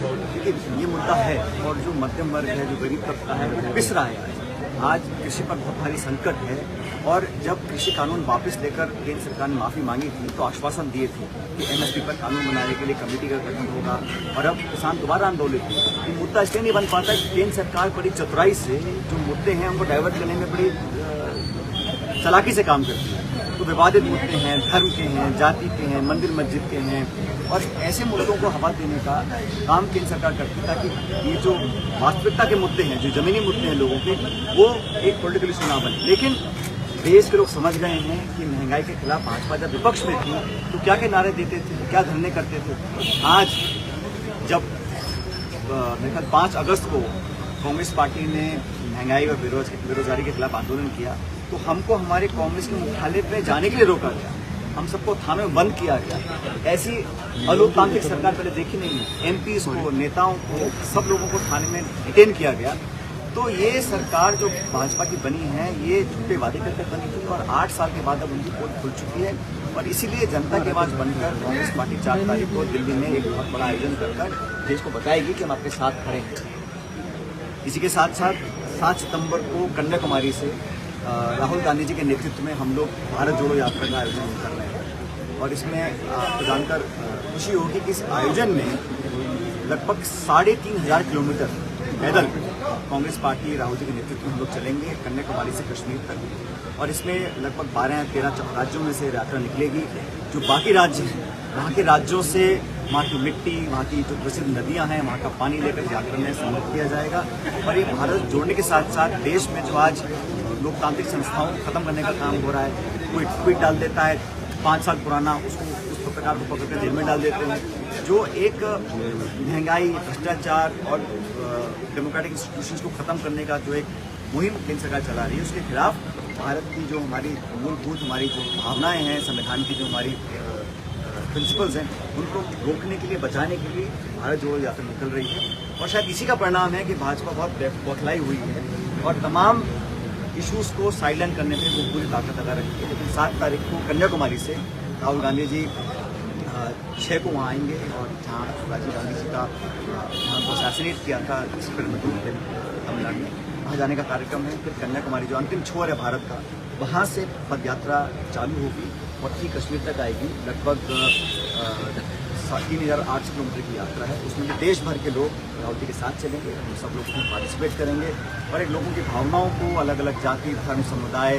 देखिए, ये मुद्दा है और जो मध्यम वर्ग है, जो गरीब तबका है, वो पिस रहा है। आज कृषि पर बहुत भारी संकट है और जब कृषि कानून वापस लेकर केंद्र सरकार ने माफ़ी मांगी थी तो आश्वासन दिए थे कि एमएसपी पर कानून बनाने के लिए कमेटी का गठन होगा और अब किसान दोबारा आंदोलित है। ये मुद्दा इसलिए नहीं बन पाता कि केंद्र सरकार बड़ी चतुराई से जो मुद्दे हैं उनको डाइवर्ट करने में बड़ी चालाकी से काम करती है। तो विवादित मुद्दे हैं, धर्म के हैं, जाति के हैं, मंदिर मस्जिद के हैं और ऐसे मुद्दों को हवा देने का काम केंद्र सरकार करती है ताकि ये जो वास्तविकता के मुद्दे हैं, जो जमीनी मुद्दे हैं लोगों के, वो एक पॉलिटिकल इशू ना बने। लेकिन देश के लोग समझ गए हैं कि महंगाई के खिलाफ भाजपा जब विपक्ष में थी तो क्या क्या नारे देते थे, क्या धरने करते थे। आज जब मेरे ख्याल 5 अगस्त को कांग्रेस पार्टी ने महंगाई और बेरोजगारी के खिलाफ आंदोलन किया तो हमको हमारे कांग्रेस के मुख्यालय पे जाने के लिए रोका गया, हम सबको थाने में बंद किया गया। ऐसी अलोकतांत्रिक सरकार पहले देखी नहीं है। एमपीज को, नेताओं को, सब लोगों को थाने में डिटेन किया गया। तो ये सरकार जो भाजपा की बनी है, ये झूठे वादे करके बनी थी और 8 साल के बाद अब उनकी पोल खुल चुकी है और इसीलिए जनता की आवाज बनकर कांग्रेस पार्टी 4 तारीख को दिल्ली में एक बहुत बड़ा आयोजन कर देश को बताएगी कि हम आपके साथ खड़े हैं। इसी के साथ साथ 7 सितंबर को कन्याकुमारी से राहुल गांधी जी के नेतृत्व में हम लोग भारत जोड़ो यात्रा का आयोजन कर रहे हैं और इसमें आपको जानकर खुशी होगी कि इस आयोजन में लगभग 3,500 किलोमीटर पैदल कांग्रेस पार्टी राहुल जी के नेतृत्व में हम लोग चलेंगे कन्याकुमारी से कश्मीर तक और इसमें लगभग 12-13 राज्यों में से यात्रा निकलेगी। जो बाकी राज्य हैं वहाँ के राज्यों से वहाँ की मिट्टी, वहाँ की जो प्रसिद्ध नदियाँ हैं, वहाँ का पानी लेकर यात्रा में सम्मिलित किया जाएगा और ये भारत जोड़ने के साथ साथ देश में जो आज लोकतांत्रिक संस्थाओं को खत्म करने का काम हो रहा है। कोई ट्वीट डाल देता है 5 साल पुराना, उसको उस पत्रकार को पकड़ कर जेल में डाल देते हैं। जो एक महंगाई, भ्रष्टाचार और डेमोक्रेटिक इंस्टीट्यूशंस को खत्म करने का जो एक मुहिम केंद्र सरकार चला रही है, उसके खिलाफ भारत की जो हमारी मूलभूत हमारी जो भावनाएं हैं, संविधान की जो हमारी प्रिंसिपल्स हैं, उनको रोकने के लिए, बचाने के लिए भारत जोड़ो यात्रा निकल रही है और शायद इसी का परिणाम है कि भाजपा बहुत बौखलाई हुई है और तमाम इश्यूज को साइलेंट करने में वो पूरी ताकत लगा रही है। लेकिन 7 तारीख को कन्याकुमारी से राहुल गांधी जी 6 को वहाँ आएंगे और जहाँ राजीव गांधी जी का जहाँ को असैसिनेट किया था तमिलनाडु में, वहाँ जाने का कार्यक्रम है। फिर कन्याकुमारी जो अंतिम छोर है भारत का, वहाँ से पद यात्रा चालू होगी और ठीक कश्मीर तक आएगी। लगभग 3,800 किलोमीटर की यात्रा है। उसमें भी देश भर के लोग राहुल जी के साथ चलेंगे, हम सब लोग उसमें पार्टिसिपेट करेंगे और एक लोगों की भावनाओं को, अलग अलग जाति, धर्म, समुदाय,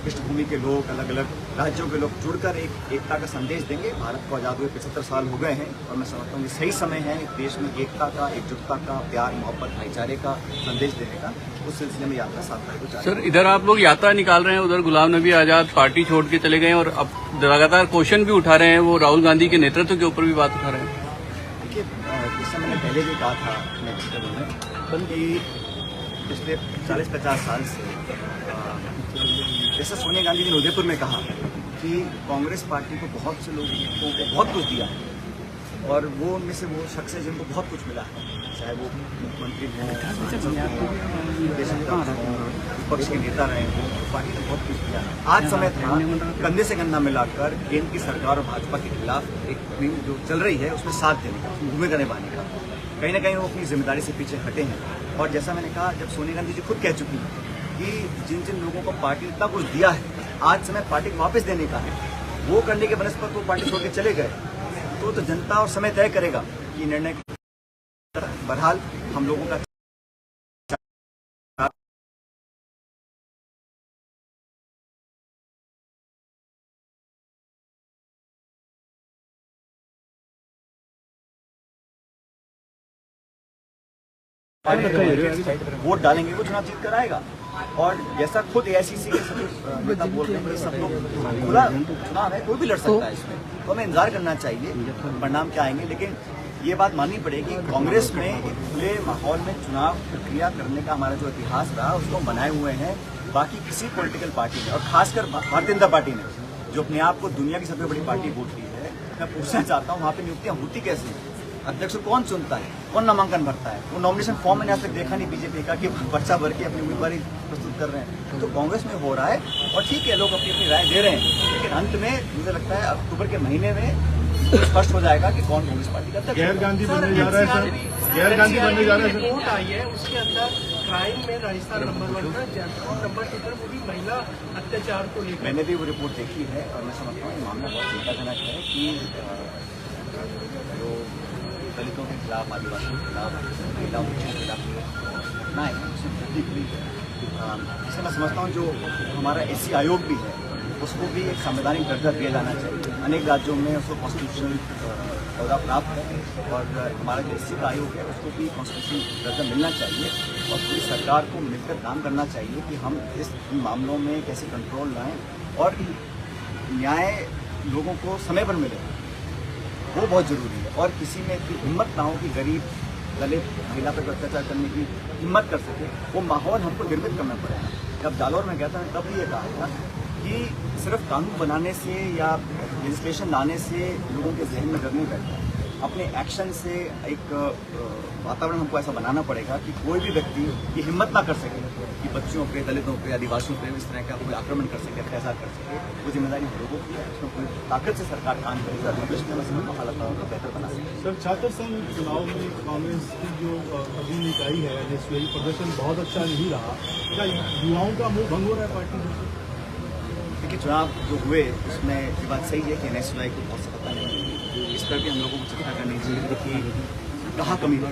पृष्ठभूमि के लोग, अलग अलग राज्यों के लोग जुड़कर एक एकता का संदेश देंगे। भारत को आज़ाद हुए 75 साल हो गए हैं और मैं समझता हूँ कि सही समय है देश में एकता का, एकजुटता का, प्यार, मोहब्बत, भाईचारे का संदेश देने का। उस सिलसिले में यात्रा 7 तारीख को जारी। सर, इधर आप लोग यात्रा निकाल रहे हैं, उधर गुलाम नबी आजाद पार्टी छोड़ के चले गए और अब लगातार क्वेश्चन भी उठा रहे हैं, वो राहुल गांधी के नेतृत्व के ऊपर भी बात उठा रहे हैं। देखिए, जैसा मैंने पहले भी कहा था अपने वक्तव्य में कि पिछले 40-50 साल से जैसा सोनिया गांधी जी ने उदयपुर में कहा कि कांग्रेस पार्टी को बहुत से लोगों को बहुत कुछ दिया है और वो उनमें से वो शख्स है जिनको बहुत कुछ मिला है, चाहे वो मुख्यमंत्री हों, विपक्ष के नेता रहे हों, पार्टी ने बहुत कुछ दिया है। आज समय था कंधे से कंधा मिलाकर केंद्र की सरकार और भाजपा के खिलाफ एक मुहिम जो चल रही है उसमें साथ देने का, भूमिका निभाने का। कहीं ना कहीं वो अपनी जिम्मेदारी से पीछे हटे हैं और जैसा मैंने कहा, जब सोनिया गांधी जी खुद कह चुकी हैं कि जिन जिन लोगों को पार्टी इतना कुछ दिया है, आज समय पार्टी को वापस देने का है, वो करने के बनस्पत वो पार्टी छोड़ के चले गए, तो जनता और समय तय करेगा कि निर्णय। बहरहाल हम लोगों का वोट डालेंगे, वो चुनाव जीत कर आएगा। और जैसा खुद एआईसीसी के सभी नेता बोल रहे हैं, सब लोग खुला चुनाव है, कोई भी लड़ सकता है इसमें, तो हमें इंतजार करना चाहिए परिणाम क्या आएंगे। लेकिन ये बात माननी पड़ेगी, कांग्रेस में एक खुले माहौल में चुनाव प्रक्रिया करने का हमारा जो इतिहास रहा उसको बनाए हुए हैं बाकी किसी पॉलिटिकल पार्टी ने, और खासकर भारतीय जनता पार्टी ने जो अपने आप को दुनिया की सबसे बड़ी पार्टी वोट दी है। मैं पूछना चाहता हूँ, वहाँ पे नियुक्तियाँ होती कैसे हैं? अध्यक्ष को कौन चुनता है, कौन नामांकन भरता है? वो नॉमिनेशन फॉर्म मैंने आज तक देखा नहीं बीजेपी का कि पर्चा भर के अपनी उम्मीदवारी प्रस्तुत कर रहे हैं। तो कांग्रेस में हो रहा है और ठीक है, लोग अपनी अपनी राय दे रहे हैं, लेकिन अंत में मुझे लगता है अक्टूबर के महीने में स्पष्ट हो जाएगा कि कौन कांग्रेस पार्टी का अध्यक्ष है। गैर गांधी बनने जा रहे हैं सर। रिपोर्ट आई है उसके अंदर क्राइम में राजस्थान नंबर 1 था, जयपुर नंबर 2 पर, वो भी महिला अत्याचार को लेकर। मैंने भी वो रिपोर्ट देखी है और मैं समझता हूँ ये मामला बहुत चिंताजनक है कि जो दलितों के खिलाफ, आदिवासियों के खिलाफ, महिलाओं के खिलाफ घटना है उसमें वृद्धि हुई है। इससे मैं समझता हूँ जो हमारा एससी आयोग भी है उसको भी एक संवैधानिक दर्जा दिया जाना चाहिए। अनेक राज्यों में उसको कॉन्स्टिट्यूशनल दर्जा प्राप्त है और हमारा जो एससी का आयोग है उसको भी कॉन्स्टिट्यूशनल दर्जा मिलना चाहिए और पूरी सरकार को मिलकर काम करना चाहिए कि हम इस मामलों में कैसे कंट्रोल लाएं और न्याय लोगों को समय पर मिले, वो बहुत जरूरी है। और किसी में इतनी हिम्मत ना हो कि गरीब दलित महिला पर अत्याचार करने की हिम्मत कर सके, वो माहौल हमको निर्मित करना पड़ेगा। जब जालौर में गया था तब भी ये कहा था कि सिर्फ कानून बनाने से या लेजिस्लेशन लाने से लोगों के जहन में डर नहीं बैठता। अपने एक्शन से एक वातावरण हमको ऐसा बनाना पड़ेगा कि कोई भी व्यक्ति ये हिम्मत ना कर सके कि बच्चों पे, दलितों पे, आदिवासियों पे इस तरह का कोई आक्रमण कर सके, अत्याचार कर सके। वो जिम्मेदारी हम लोगों की है, उसमें पूरी ताकत से सरकार काम करेगी और भविष्य में समझ हालत को बेहतर बना सके। सर, छात्र संघ चुनाव में कांग्रेस की जो अभी इकाई है एनएसयूआई, प्रदर्शन बहुत अच्छा नहीं रहा। क्या युवाओं का मुंह भंग हो रहा है पार्टी में? देखिए, चुनाव जो हुए उसमें ये बात सही है कि एनएसयूआई को बहुत सफलता नहीं मिली। इस पर भी हम लोगों को चिंता करनी चाहिए कि कहाँ कमी हुई।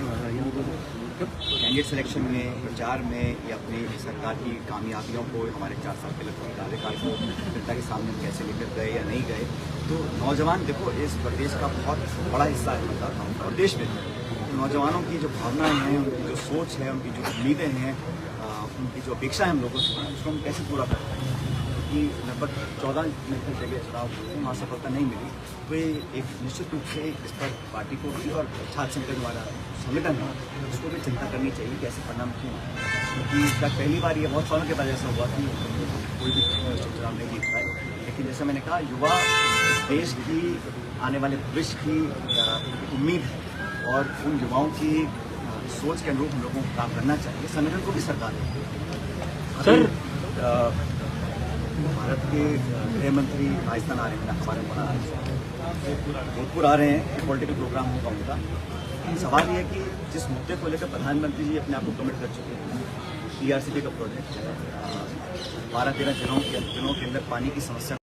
कैंडिडेट सिलेक्शन में, प्रचार में या अपनी सरकार की कामयाबियों को, हमारे 4 साल के लगभग कार्यकाल को जनता के सामने कैसे लेकर गए या नहीं गए। तो नौजवान, देखो, इस प्रदेश का बहुत बड़ा हिस्सा है मतलब और देश में तो नौजवानों की जो भावनाएं हैं, उनकी जो सोच है, उनकी जो उम्मीदें हैं, उनकी जो अपेक्षा है हम लोगों से, उसको हम कैसे पूरा कर पाएंगे। कि लगभग 14 जगह चुनाव हुए, वहाँ सफलता नहीं मिली, तो ये एक निश्चित रूप से इस पर पार्टी को भी और छात्र संघ का हमारा संगठन है उसको भी चिंता करनी चाहिए कि ऐसे परिणाम क्यों आए। क्योंकि जब पहली बार ये बहुत सालों के बाद ऐसा हुआ कि कोई भी चुनाव नहीं जीत पाए। लेकिन जैसे मैंने कहा, युवा देश की आने वाले भविष्य की उम्मीद है और उन युवाओं की सोच के अनुरूप हम लोगों को काम करना चाहिए। संगठन को भी सरकार है। सर, भारत के गृह मंत्री राजस्थान आ रहे हैं, हमारे जोधपुर आ रहे हैं, पॉलिटिकल प्रोग्राम होगा उनका। सवाल ये है कि जिस मुद्दे को लेकर प्रधानमंत्री जी अपने आप को कमिट कर चुके हैं, टीआरसीपी का प्रोजेक्ट है, 12-13 जिलों के अंदर पानी की समस्या